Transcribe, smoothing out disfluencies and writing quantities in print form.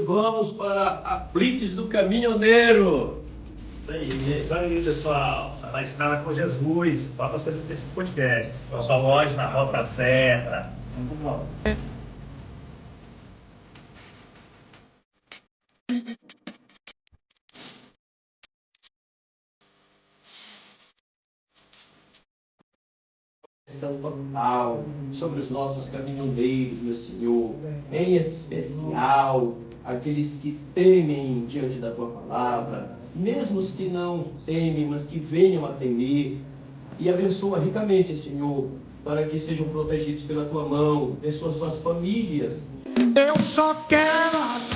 vamos para a Blitz do Caminhoneiro. Isso aí, pessoal. Tá na estrada com Jesus. Toca sempre esse podcast. Sua voz na rota certa. Vamos lá. Total sobre os nossos caminhoneiros, meu Senhor, em especial aqueles que temem diante da tua palavra, mesmo os que não temem, mas que venham a temer, e abençoa ricamente, Senhor, para que sejam protegidos pela tua mão, abençoa suas famílias. Eu só quero